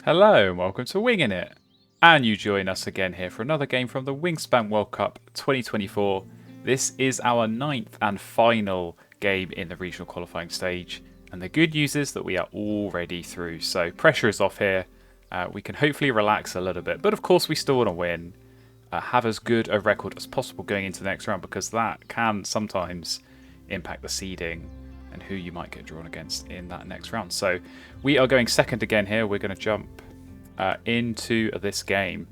Hello and welcome to Wingin It. And you join us again here for another game from the Wingspan World Cup 2024. This is our ninth and final game in the regional qualifying stage. And the good news is that we are already through. So pressure is off here. We can hopefully relax a little bit. But of course we still want to win. Have as good a record as possible going into the next round, because that can sometimes impact the seeding and who you might get drawn against in that next round. So we are going second again here. We're going to jump into this game,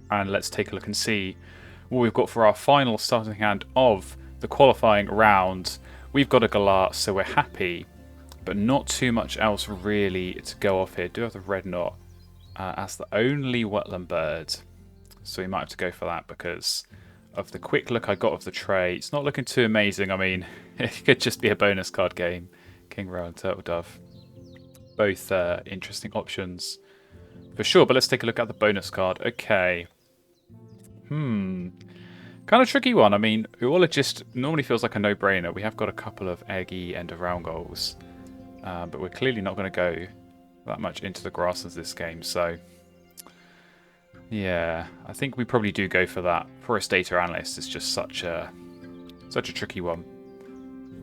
and let's take a look and see what we've got for our final starting hand of the qualifying round. We've got a Galar, so we're happy, but not too much else really to go off here. Do have the red knot as the only wetland bird, so we might have to go for that because of the quick look I got of the tray. It's not looking too amazing. I mean, it could just be a bonus card game. King Row and Turtle Dove, both interesting options for sure, but let's take a look at the bonus card. Okay. Kind of tricky one. I mean, Uola just normally feels like a no-brainer. We have got a couple of eggy end of round goals, but we're clearly not going to go that much into the grasses this game, so yeah, I think we probably do go for that. Forest Data Analyst is just such a tricky one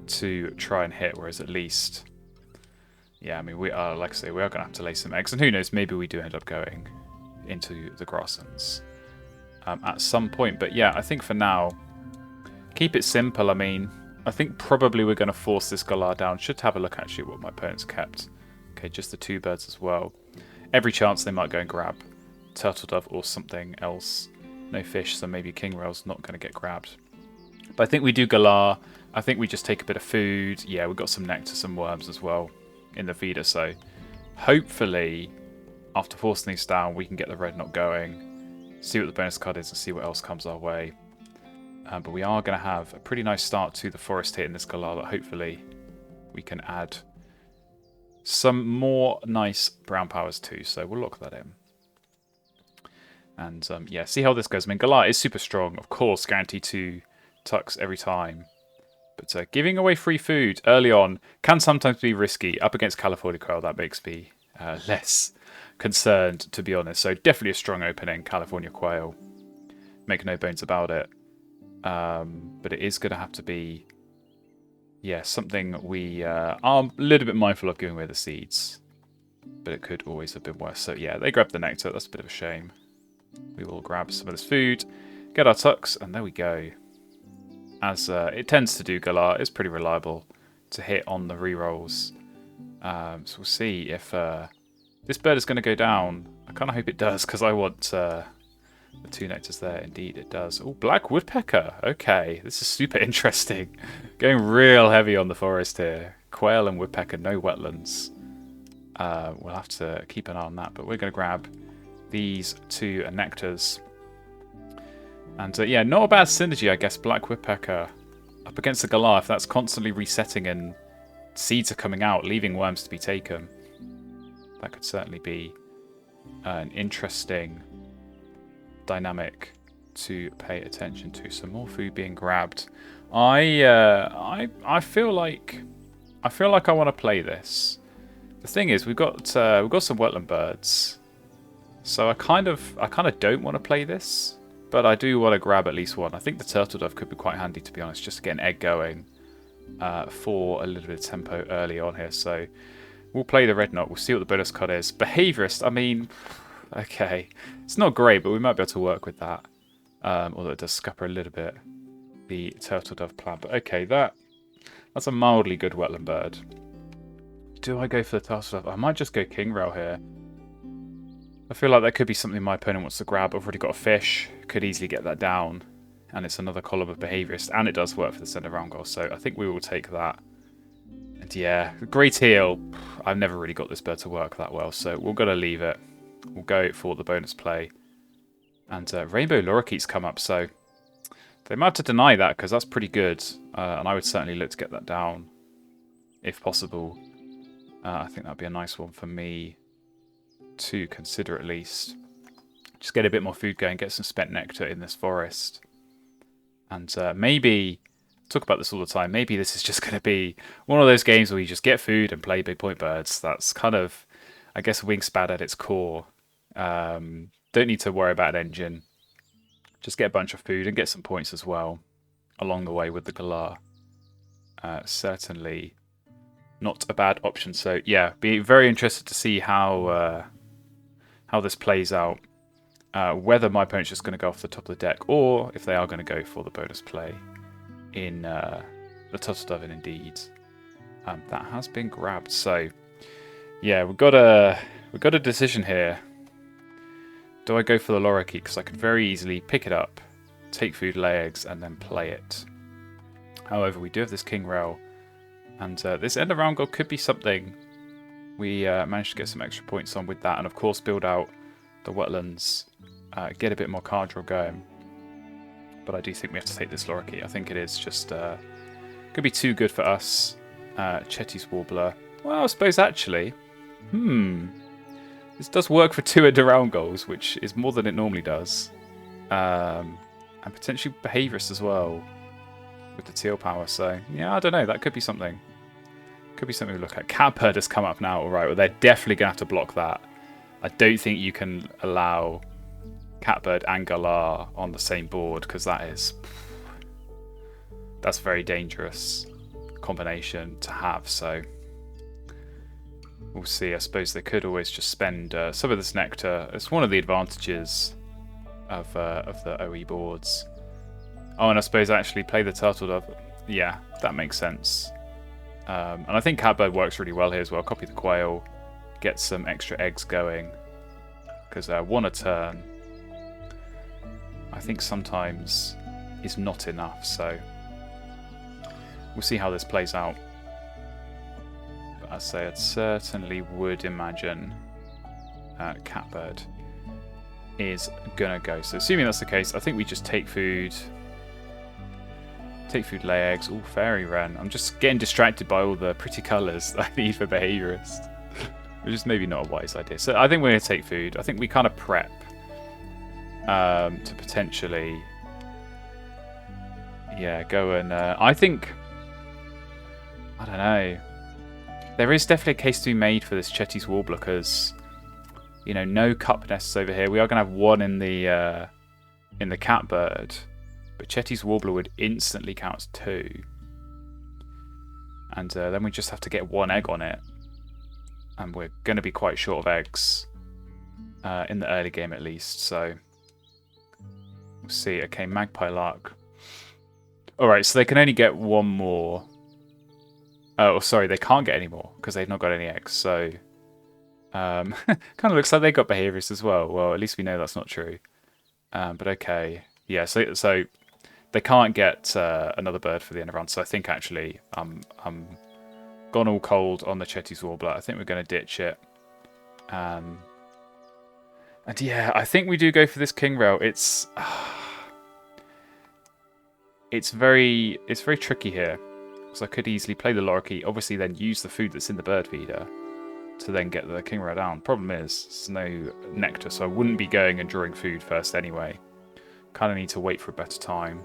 to try and hit, whereas at least, yeah, I mean, we are, like I say, we are going to have to lay some eggs, and who knows, maybe we do end up going into the grasslands at some point. But yeah, I think for now, keep it simple. I mean, I think probably we're going to force this Galar down. Should have a look actually what my opponent's kept. Okay, just the two birds as well. Every chance they might go and grab Turtle Dove or something else. No fish, so maybe King Rail's not going to get grabbed. But I think we do Galar. I think we just take a bit of food. Yeah, we've got some nectar, some worms as well in the feeder. So hopefully, after forcing these down, we can get the red knot going, see what the bonus card is, and see what else comes our way. But we are going to have a pretty nice start to the forest here in this Galar that hopefully we can add some more nice brown powers too. So we'll lock that in. And yeah, see how this goes. I mean, Galar is super strong, of course, guaranteed to tucks every time. But giving away free food early on can sometimes be risky. Up against California Quail, that makes me less concerned, to be honest. So definitely a strong opening, California Quail. Make no bones about it. But it is going to have to be, yeah, something we are a little bit mindful of giving away the seeds. But it could always have been worse. So yeah, they grabbed the nectar. That's a bit of a shame. We will grab some of this food, get our tucks, and there we go. As it tends to do, Galar is pretty reliable to hit on the rerolls. So we'll see if this bird is going to go down. I kind of hope it does, because I want the two nectars there. Indeed, it does. Oh, black woodpecker. Okay, this is super interesting. Going real heavy on the forest here. Quail and woodpecker, no wetlands. We'll have to keep an eye on that, but we're going to grab these two nectars. And yeah, not a bad synergy, I guess. Black woodpecker up against the Galar, if that's constantly resetting and seeds are coming out, leaving worms to be taken. That could certainly be an interesting dynamic to pay attention to. Some more food being grabbed. I feel like I want to play this. The thing is, we've got some wetland birds. So I kind of don't want to play this, but I do want to grab at least one. I think the Turtle Dove could be quite handy, to be honest, just to get an egg going for a little bit of tempo early on here. So we'll play the red knot. We'll see what the bonus card is. Behaviorist, I mean, okay. It's not great, but we might be able to work with that. Although it does scupper a little bit the Turtle Dove plan. But okay, that's a mildly good wetland bird. Do I go for the Turtle Dove? I might just go King Rail here. I feel like that could be something my opponent wants to grab. I've already got a fish. Could easily get that down. And it's another column of Behaviorist. And it does work for the centre round goal. So I think we will take that. And yeah, Great Heel. I've never really got this bird to work that well. So we're going to leave it. We'll go for the bonus play. And Rainbow Lorikeet's come up. So they might have to deny that, because that's pretty good. And I would certainly look to get that down if possible. I think that'd be a nice one for me to consider at least. Just get a bit more food going, get some spent nectar in this forest. And maybe, talk about this all the time, maybe this is just going to be one of those games where you just get food and play big point birds. That's kind of, I guess Wingspan at its core. Don't need to worry about an engine. Just get a bunch of food and get some points as well along the way with the Galar. Certainly not a bad option. So yeah, be very interested to see how this plays out. Whether my opponent's just going to go off the top of the deck, or if they are going to go for the bonus play in the Turtle Dove indeed. That has been grabbed. So yeah, we've got a decision here. Do I go for the Lorikeet? Because I could very easily pick it up, take food, lay eggs, and then play it. However, we do have this King Rail, and this end of round goal could be something. We managed to get some extra points on with that, and of course build out the wetlands, get a bit more card draw going. But I do think we have to take this Lorikeet. I think it is just could be too good for us. Chetty's Warbler. Well, I suppose actually, this does work for 2 end of round goals, which is more than it normally does, and potentially Behaviorist as well with the teal power. So yeah, I don't know. That could be something. Could be something we look at. Catbird has come up now. All right, well they're definitely gonna have to block that. I don't think you can allow Catbird and Galar on the same board, because that's a very dangerous combination to have. So we'll see. I suppose they could always just spend some of this nectar. It's one of the advantages of the OE boards. Oh, and I suppose actually play the Turtle Dove. Yeah, that makes sense. And I think Catbird works really well here as well. Copy the Quail, get some extra eggs going, because 1 a turn I think sometimes is not enough. So we'll see how this plays out. But I say I certainly would imagine Catbird is gonna go. So assuming that's the case, I think we just take food. Take food, lay eggs. Oh, Fairy Wren. I'm just getting distracted by all the pretty colours that I need for Behaviorist. Which is maybe not a wise idea. So I think we're going to take food. I think we kind of prep to potentially... Yeah, go and... I think... I don't know. There is definitely a case to be made for this Chetty's Warbler, because, you know, no cup nests over here. We are going to have 1 in the Catbird. But Chetty's Warbler would instantly count as 2. And then we just have to get 1 egg on it. And we're going to be quite short of eggs. In the early game at least. So we'll see. Okay, Magpie Lark. Alright, so they can only get 1 more. Oh, sorry, they can't get any more because they've not got any eggs. So kind of looks like they got Behaviorist as well. Well, at least we know that's not true. But okay. Yeah, so they can't get another bird for the end of round. So I think actually I'm gone all cold on the Chetty's Warbler. I think we're going to ditch it. And yeah, I think we do go for this King Rail. It's very tricky here. So I could easily play the Lorikeet, obviously then use the food that's in the bird feeder to then get the King Rail down. Problem is, there's no nectar, so I wouldn't be going and drawing food first anyway. Kind of need to wait for a better time.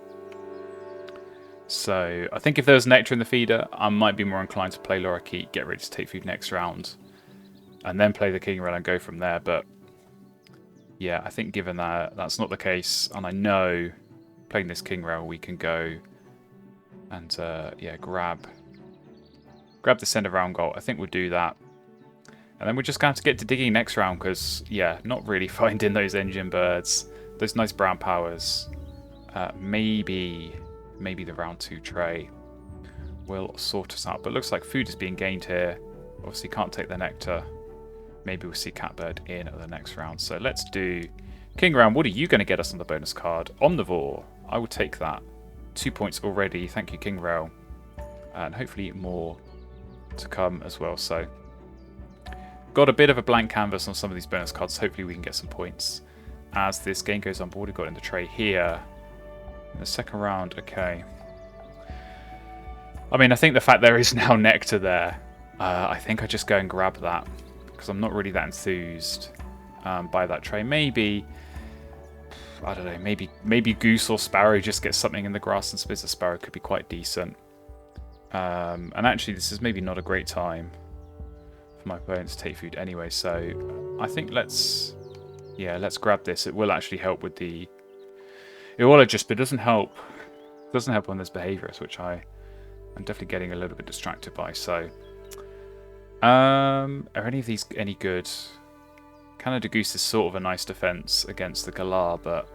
So I think if there was nectar in the feeder, I might be more inclined to play Lorikeet, get ready to take food next round, and then play the King Rail and go from there. But yeah, I think given that that's not the case, and I know playing this King Rail, we can go and yeah, grab this end of round goal. I think we'll do that. And then we're just going to have to get to digging next round, because, yeah, not really finding those engine birds. Those nice brown powers. Maybe the round 2 tray will sort us out. But it looks like food is being gained here. Obviously can't take the nectar. Maybe we'll see Catbird in at the next round. So let's do King Round. What are you going to get us on the bonus card? Omnivore. I will take that. 2 points already. Thank you, King Rail. And hopefully more to come as well. So got a bit of a blank canvas on some of these bonus cards. Hopefully we can get some points as this game goes on board. We've got in the tray here. In the second round, okay. I mean, I think the fact there is now nectar there, I think I just go and grab that, because I'm not really that enthused by that tray. Maybe, I don't know, maybe Goose or Sparrow just gets something in the grass, and suppose the Sparrow could be quite decent. And actually, this is maybe not a great time for my opponent to take food anyway. So I think let's grab this. It will actually help with the but it doesn't help. It doesn't help on this behaviorist, which I'm definitely getting a little bit distracted by. So are any of these any good? Canada Goose is sort of a nice defense against the Galar, but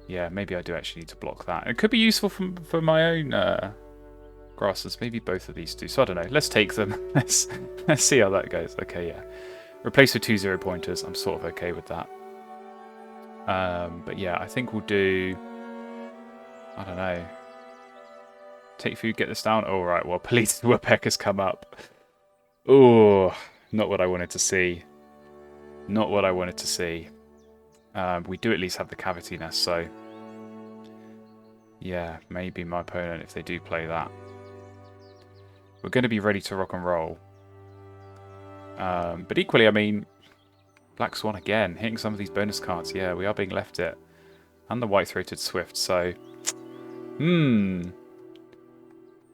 yeah, maybe I do actually need to block that. It could be useful for my own grasses. Maybe both of these two. So I don't know. Let's take them. let's see how that goes. Okay, yeah. Replace with 2 0-pointers. I'm sort of okay with that. But yeah, I think we'll do... I don't know. Take food, get this down. All right, well, Police Woodpecker's come up. Oh, not what I wanted to see. Not what I wanted to see. We do at least have the cavity nest, so... Yeah, maybe my opponent, if they do play that. We're going to be ready to rock and roll. But equally, I mean... Black Swan again, hitting some of these bonus cards. Yeah, we are being left it. And the White-Throated Swift, so...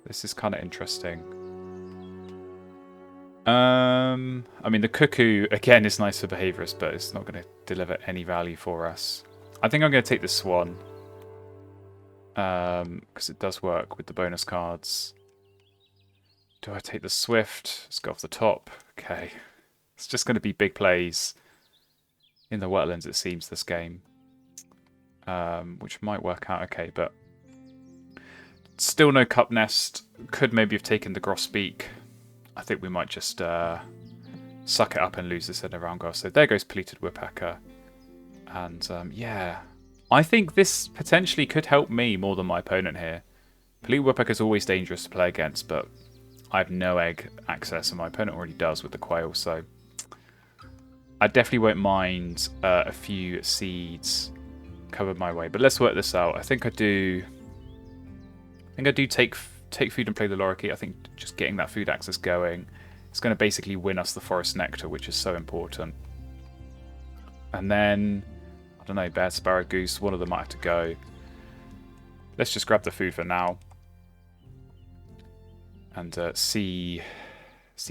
This is kind of interesting. I mean, the Cuckoo, again, is nice for behaviorist, but it's not going to deliver any value for us. I think I'm going to take the Swan. Because it does work with the bonus cards. Do I take the Swift? Let's go off the top. Okay. It's just going to be big plays in the wetlands, it seems, this game. Which might work out okay, but... Still no Cup Nest. Could maybe have taken the Grosbeak. I think we might just suck it up and lose this in a round goal. So there goes Polluted Woodpecker. And yeah, I think this potentially could help me more than my opponent here. Polluted Woodpecker is always dangerous to play against, but I have no egg access and my opponent already does with the quail. So I definitely won't mind a few seeds covered my way. But let's work this out. I think I do take food and play the Lorikeet. I think just getting that food access going is going to basically win us the Forest Nectar, which is so important. And then, I don't know, Bear, Sparrow, Goose, one of them might have to go. Let's just grab the food for now. And see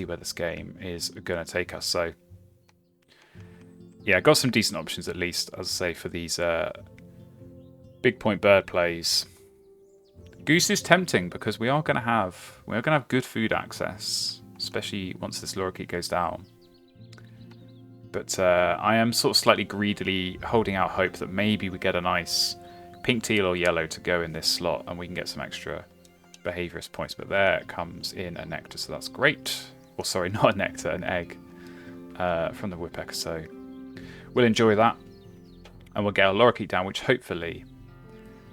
where this game is going to take us. So, yeah, got some decent options at least, as I say, for these big point bird plays. Goose is tempting because we are going to have good food access, especially once this Lorikeet goes down. But I am sort of slightly greedily holding out hope that maybe we get a nice pink, teal, or yellow to go in this slot, and we can get some extra behaviorist points. But there comes in a nectar, so that's great. Or sorry, not a nectar, an egg from the woodpecker. So we'll enjoy that, and we'll get our Lorikeet down, which hopefully.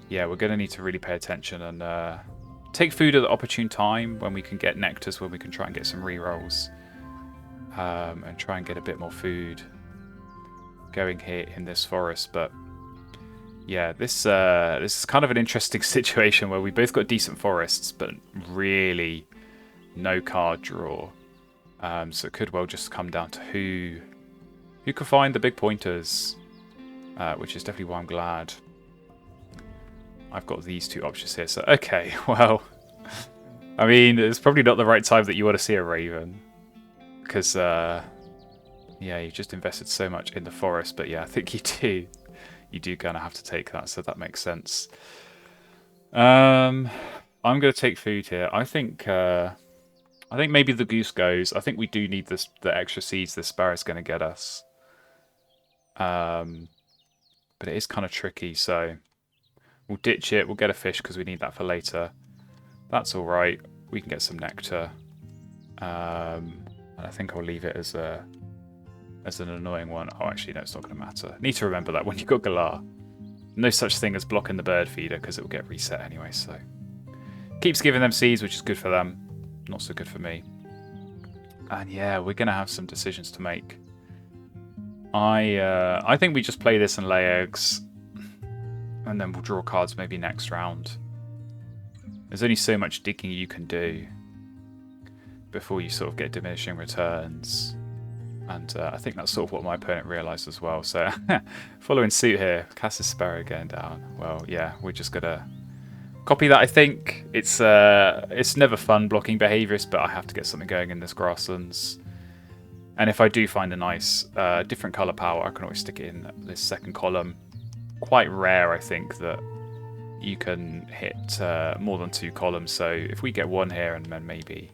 Yeah, we're going to need to really pay attention and take food at the opportune time when we can get nectars, when we can try and get some rerolls. And try and get a bit more food going here in this forest. But yeah, this is kind of an interesting situation where we both got decent forests, but really no card draw. So it could well just come down to who can find the big pointers, which is definitely why I'm glad I've got these two options here. So, okay, well, I mean, it's probably not the right time that you want to see a Raven. Because, yeah, you've just invested so much in the forest. But yeah, I think you do kind of have to take that. So that makes sense. I'm going to take food here. I think maybe the goose goes. I think we do need the extra seeds this sparrow's going to get us. But it is kind of tricky, so... We'll ditch it. We'll get a fish because we need that for later. That's all right. We can get some nectar. And I think I'll leave it as an annoying one. Oh, actually, no, it's not going to matter. Need to remember that when you've got Galar. No such thing as blocking the bird feeder because it will get reset anyway. So keeps giving them seeds, which is good for them. Not so good for me. And yeah, we're going to have some decisions to make. I think we just play this and lay eggs. And then we'll draw cards maybe next round. There's only so much digging you can do before you sort of get diminishing returns. And I think that's sort of what my opponent realised as well. So following suit here, Cass's Sparrow going down. Well, yeah, we're Copy that, I think. It's never fun blocking Behaviorist, but I have to get something going in this grasslands. And if I do find a nice different colour power, I can always stick it in this second column. Quite rare, I think, that you can hit more than 2 columns. So if we get 1 here and then maybe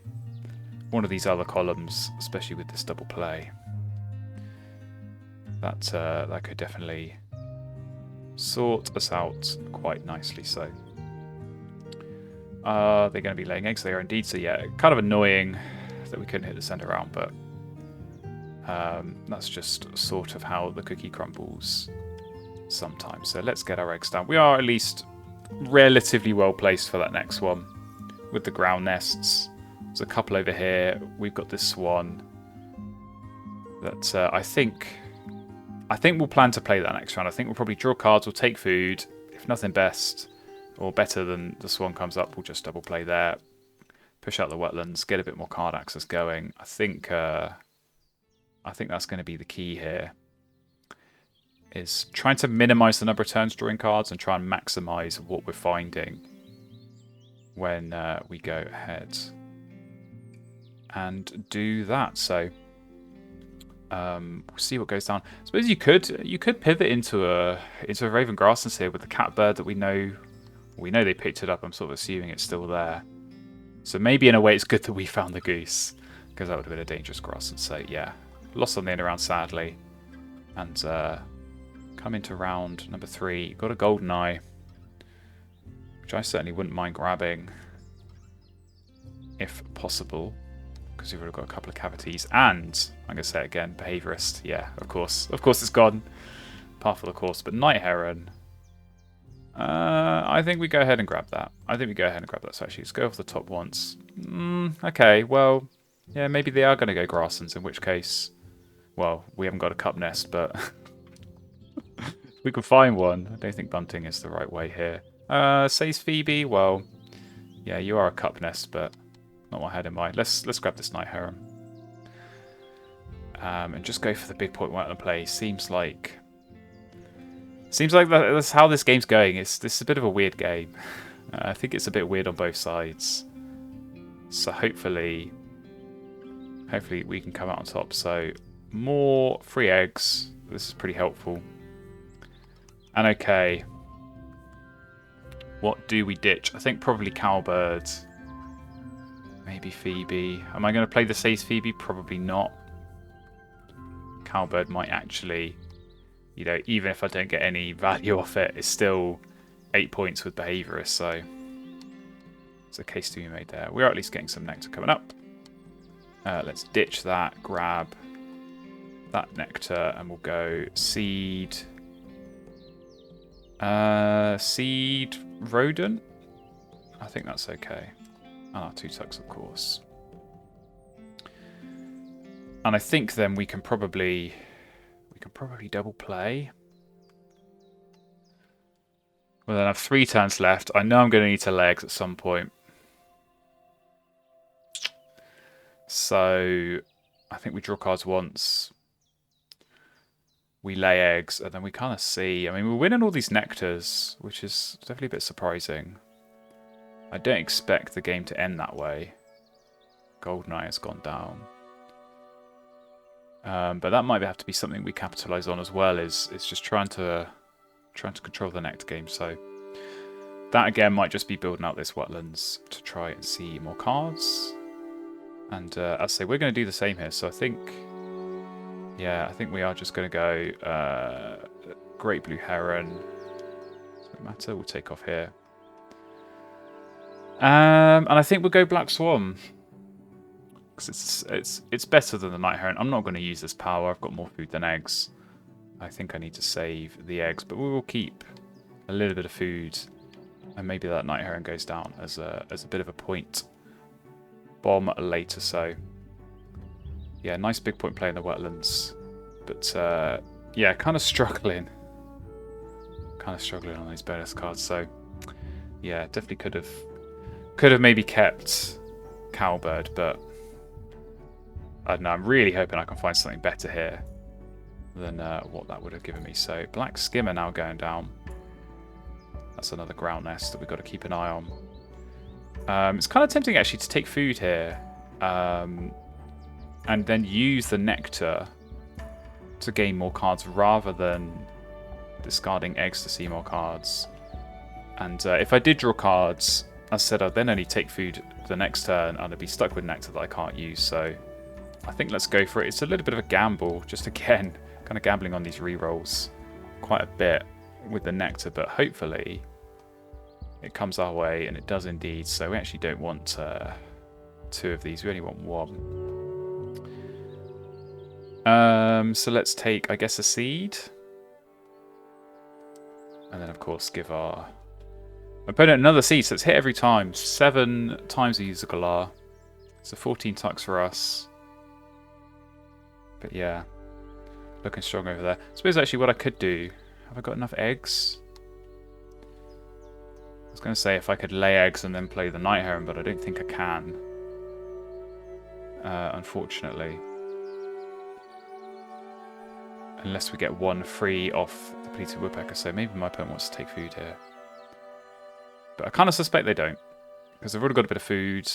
one of these other columns, especially with this double play, that could definitely sort us out quite nicely. So they're going to be laying eggs. They are indeed. So yeah, kind of annoying that we couldn't hit the center round, but that's just sort of how the cookie crumbles sometimes. So let's get our eggs down. We are at least relatively well placed for that next one with the ground nests. There's a couple over here. We've got this swan that I think we'll plan to play that next round. I think we'll probably draw cards, we'll take food. If nothing best or better than the swan comes up, we'll just double play there, push out the wetlands, get a bit more card access going. I think that's going to be the key here, is trying to minimize the number of turns drawing cards and try and maximize what we're finding when we go ahead and do that. So we'll see what goes down. I suppose you could pivot into a Raven Grasslands here with the catbird that we know they picked it up. I'm sort of assuming it's still there. So maybe in a way it's good that we found the goose, because that would have been a dangerous grassland. So yeah, lost on the end around sadly, and come into round number 3. Got a golden eye, which I certainly wouldn't mind grabbing if possible, because we've already got a couple of cavities, and I'm going to say it again, Behaviorist. Yeah, of course it's gone. Par for the course. But Night Heron, I think we go ahead and grab that. So actually, let's go off the top once. Okay, well, yeah, maybe they are going to go grasslands, in which case, well, we haven't got a cup nest, but we can find one. I don't think bunting is the right way here. Says Phoebe, well, yeah, you are a cup nest, but not what I had in mind. Let's grab this Night Heron. And just go for the big point wetland play. Seems like that's how this game's going. This is a bit of a weird game. I think it's a bit weird on both sides. So hopefully we can come out on top. So more free eggs. This is pretty helpful. And okay, what do we ditch? I think probably Cowbird. Maybe Phoebe. Am I going to play the Says Phoebe? Probably not. Cowbird might actually, even if I don't get any value off it, it's still 8 points with Behaviorist, so it's a case to be made there. We are at least getting some nectar coming up. Let's ditch that, grab that nectar, and we'll go seed. Seed rodent? I think that's okay. And our 2 tucks, of course. And I think then we can probably double play. Well, then I have 3 turns left. I know I'm going to need to lay eggs at some point. So I think we draw cards once. We lay eggs, and then we kind of see. I mean, we're winning all these nectars, which is definitely a bit surprising. I don't expect the game to end that way. Goldeneye has gone down. But that might have to be something we capitalise on as well, is just trying to control the nectar game. So that again might just be building out this wetlands to try and see more cards. And as I say, we're going to do the same here. So I think we are just going to go Great Blue Heron. Doesn't matter. We'll take off here. And I think we'll go Black Swan. Because it's better than the Night Heron. I'm not going to use this power. I've got more food than eggs. I think I need to save the eggs, but we will keep a little bit of food, and maybe that Night Heron goes down as a bit of a point bomb later. So yeah, nice big point play in the wetlands, but yeah, kind of struggling on these bonus cards. So yeah, definitely could have maybe kept Cowbird, but I don't know, I'm really hoping I can find something better here than what that would have given me. So Black Skimmer now going down. That's another ground nest that we've got to keep an eye on. It's kind of tempting actually to take food here. And then use the nectar to gain more cards rather than discarding eggs to see more cards. And if I did draw cards, as I said, I'd then only take food the next turn and I'd be stuck with nectar that I can't use. So I think let's go for it. It's a little bit of a gamble, just again, kind of gambling on these rerolls quite a bit with the nectar, but hopefully it comes our way, and it does indeed. So we actually don't want 2 of these, we only want 1. So let's take, I guess, a seed. And then, of course, give our opponent another seed. So it's hit every time. 7 times we use the Galar. So 14 tucks for us. But yeah, looking strong over there. I suppose actually what I could do, have I got enough eggs? I was going to say if I could lay eggs and then play the Night Heron, but I don't think I can. Unfortunately. Unless we get 1 free off the Depleted Woodpecker, so maybe my opponent wants to take food here. But I kind of suspect they don't, because they've already got a bit of food.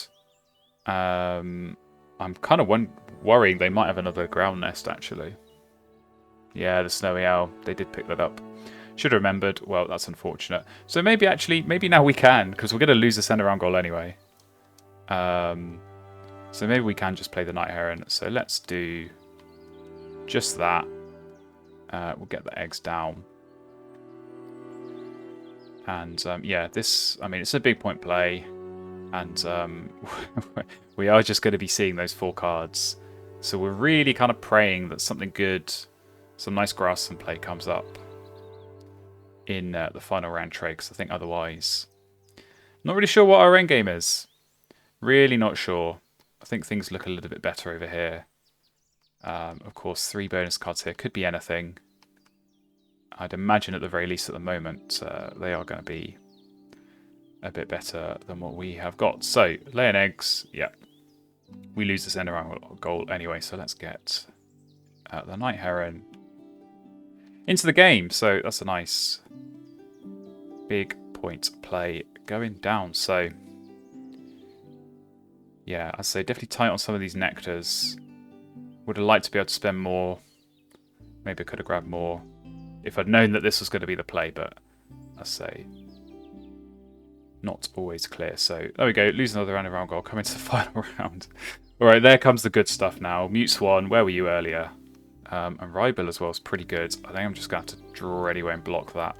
I'm kind of worrying they might have another ground nest, actually. Yeah, the Snowy Owl, they did pick that up. Should have remembered. Well, that's unfortunate. So maybe now we can, because we're going to lose the send around goal anyway. So maybe we can just play the Night Heron. So let's do just that. We'll get the eggs down. And yeah, this, I mean, it's a big point play. And we are just going to be seeing those 4 cards. So we're really kind of praying that something good, some nice grass and play comes up in the final round trade. Because I think otherwise, not really sure what our end game is. Really not sure. I think things look a little bit better over here. Of course, 3 bonus cards here. Could be anything. I'd imagine at the very least at the moment they are going to be a bit better than what we have got. So, laying eggs. Yeah. We lose this end around goal anyway, so let's get the Night Heron into the game. So that's a nice big point play going down. So yeah, I'd say definitely tight on some of these nectars. Would have liked to be able to spend more. Maybe I could have grabbed more if I'd known that this was going to be the play, but I'd say not always clear. So there we go, lose another round around goal, come into the final round. Alright, there comes the good stuff now. Mute Swan, where were you earlier? And Rybel as well is pretty good. I think I'm just going to have to draw anyway and block that.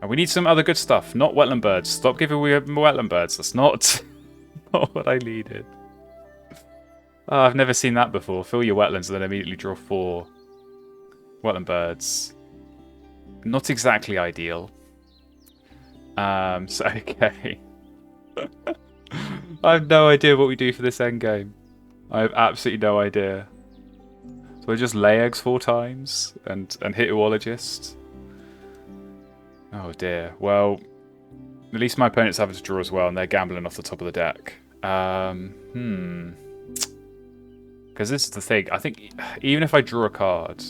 And we need some other good stuff, not wetland birds. Stop giving me wetland birds. That's not, not what I needed. Oh, I've never seen that before. Fill your wetlands and then immediately draw 4 wetland birds. Not exactly ideal. So, okay. I have no idea what we do for this endgame. I have absolutely no idea. So I just lay eggs 4 times and hit Uologist. Oh dear. Well, at least my opponent's having to draw as well, and they're gambling off the top of the deck. Because this is the thing. I think even if I draw a card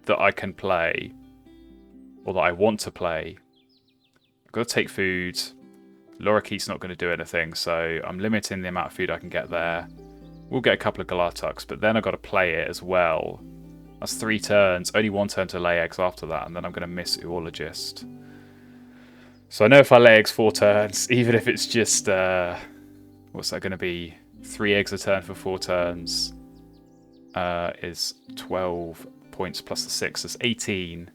that I can play, or that I want to play, I've got to take food. Lorikeet's not going to do anything, so I'm limiting the amount of food I can get there. We'll get a couple of Galatuks, but then I've got to play it as well. That's 3 turns, only 1 turn to lay eggs after that, and then I'm going to miss Uologist. So I know if I lay eggs 4 turns, even if it's just, what's that going to be? 3 eggs a turn for 4 turns is 12 points plus the 6, that's 18.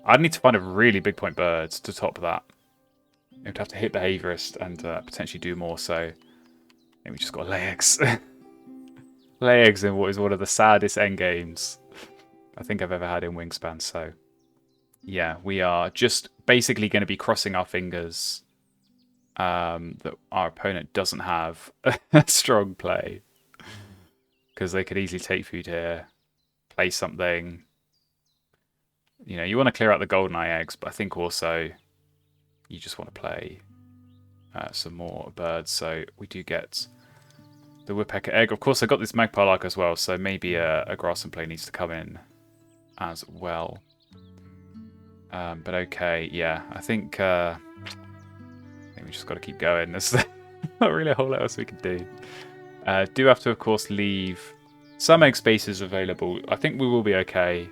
I'd need to find a really big point bird to top that. You'd have to hit Behaviorist and potentially do more, so I think we just got to lay eggs. Lay eggs in what is one of the saddest endgames I think I've ever had in Wingspan, so yeah, we are just basically going to be crossing our fingers that our opponent doesn't have a strong play, because they could easily take food here, play something. You know, you want to clear out the goldeneye eggs, but I think also you just want to play some more birds. So we do get the woodpecker egg. Of course, I got this magpie lark as well, so maybe a grass and play needs to come in as well. But okay, yeah, I think we just got to keep going. There's not really a whole lot else we can do. Do have to, of course, leave some egg spaces available. I think we will be okay.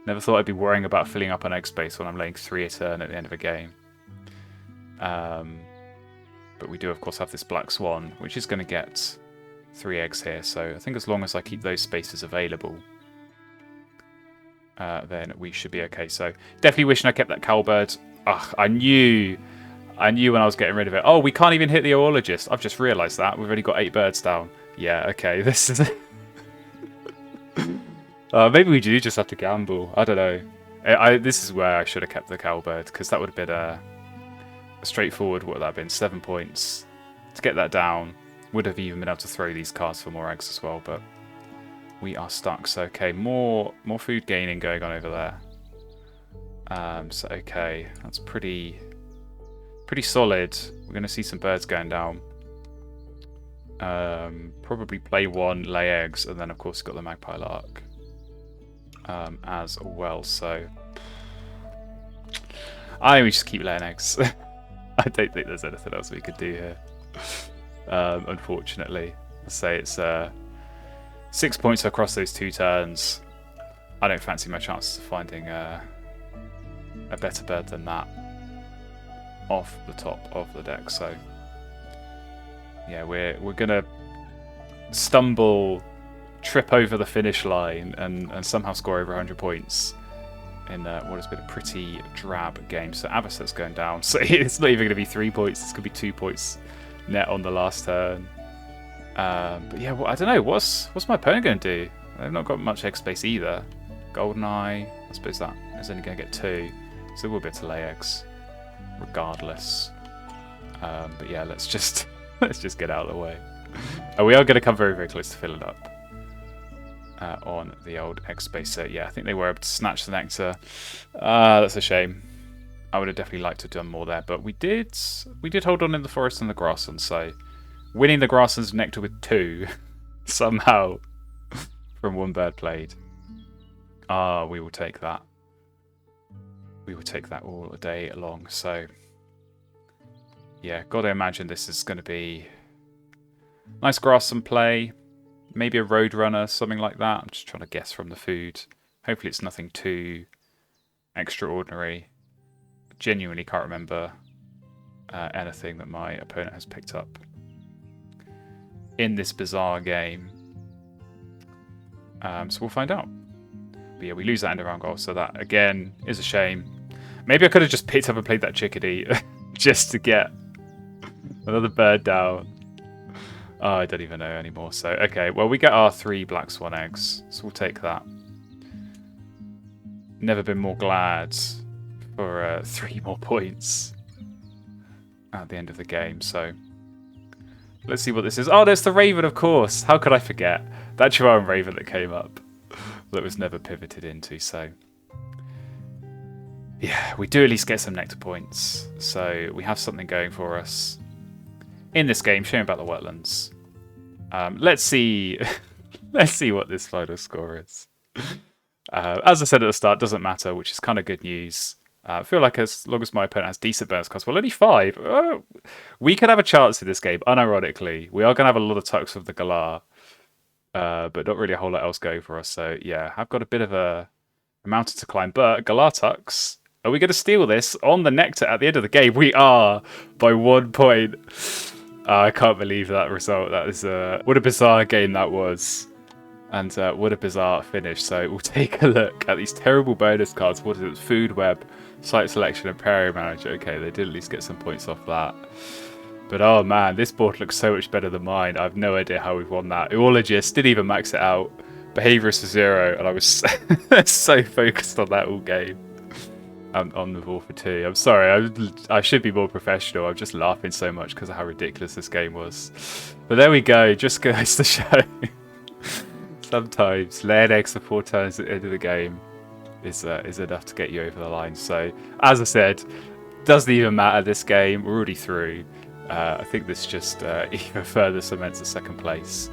Never thought I'd be worrying about filling up an egg space when I'm laying 3 a turn at the end of a game. But we do, of course, have this black swan, which is going to get 3 eggs here. So I think as long as I keep those spaces available, then we should be okay. So definitely wishing I kept that cowbird. Ugh, I knew when I was getting rid of it. Oh, we can't even hit the oologist. I've just realised that. We've already got 8 birds down. Yeah, okay. This is... maybe we do just have to gamble. I don't know. This is where I should have kept the cowbird, because that would have been a straightforward. What would that have been? 7 points. To get that down, would have even been able to throw these cards for more eggs as well, but we are stuck. So, okay, more food gaining going on over there. So, okay, that's pretty solid. We're going to see some birds going down. Probably play 1, lay eggs, and then, of course, got the magpie lark. As well, so I think we just keep laying eggs. I don't think there's anything else we could do here. Unfortunately, let's say it's 6 points across those 2 turns. I don't fancy my chances of finding a better bird than that off the top of the deck. So yeah, we're gonna stumble, trip over the finish line, and somehow score over 100 points in what has been a pretty drab game. So Avocet's going down, so it's not even going to be 3 points, it's going to be 2 points net on the last turn. But yeah, well, I don't know, what's my opponent going to do? They've not got much egg space either. Goldeneye, I suppose that is only going to get 2, so we'll be able to lay eggs regardless. But yeah, let's just get out of the way. We are going to come very, very close to filling up on the old egg space. So yeah, I think they were able to snatch the nectar. That's a shame. I would have definitely liked to have done more there, but we did hold on in the forest and the grasslands. So winning the grasslands nectar with 2 somehow from 1 bird played. We will take that. We will take that all day long. So yeah, gotta imagine this is going to be nice grassland play. Maybe a roadrunner, something like that. I'm just trying to guess from the food. Hopefully it's nothing too extraordinary. Genuinely can't remember anything that my opponent has picked up in this bizarre game. So we'll find out. But yeah, we lose that end around goal, so that again is a shame. Maybe I could have just picked up and played that chickadee just to get another bird down. Oh, I don't even know anymore. So, okay, well, we get our 3 black swan eggs, so we'll take that. Never been more glad for 3 more points at the end of the game. So, let's see what this is. Oh, there's the raven, of course. How could I forget? That Chihuahuan raven that came up that was never pivoted into. So, yeah, we do at least get some nectar points. So, we have something going for us in this game. Shame about the wetlands. Let's see. Let's see what this final score is. As I said at the start, doesn't matter, which is kind of good news. I feel like as long as my opponent has decent bonus cards, well, only 5. We could have a chance in this game. Unironically, we are going to have a lot of tucks of the Galar, but not really a whole lot else going for us. So yeah, I've got a bit of a mountain to climb. But Galar tucks, are we going to steal this on the nectar at the end of the game? We are by 1 point. I can't believe that result. That is what a bizarre game that was. And what a bizarre finish. So we'll take a look at these terrible bonus cards. What is it? Food Web, Site Selection, and Prairie Manager. Okay, they did at least get some points off that. But oh man, this board looks so much better than mine. I have no idea how we've won that. Eologist didn't even max it out. Behavior is 0, and I was so focused on that all game. On the ball for 2. I'm sorry, I should be more professional. I'm just laughing so much because of how ridiculous this game was. But there we go, just goes to show. Sometimes laying eggs for 4 turns at the end of the game is enough to get you over the line. So, as I said, doesn't even matter this game. We're already through. I think this just even further cements the 2nd place.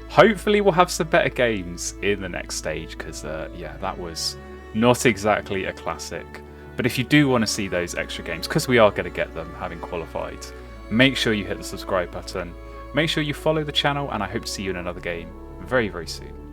Hopefully we'll have some better games in the next stage because, yeah, that was not exactly a classic But if you do want to see those extra games, because we are going to get them having qualified, make sure you hit the subscribe button. Make sure you follow the channel, and I hope to see you in another game very, very soon.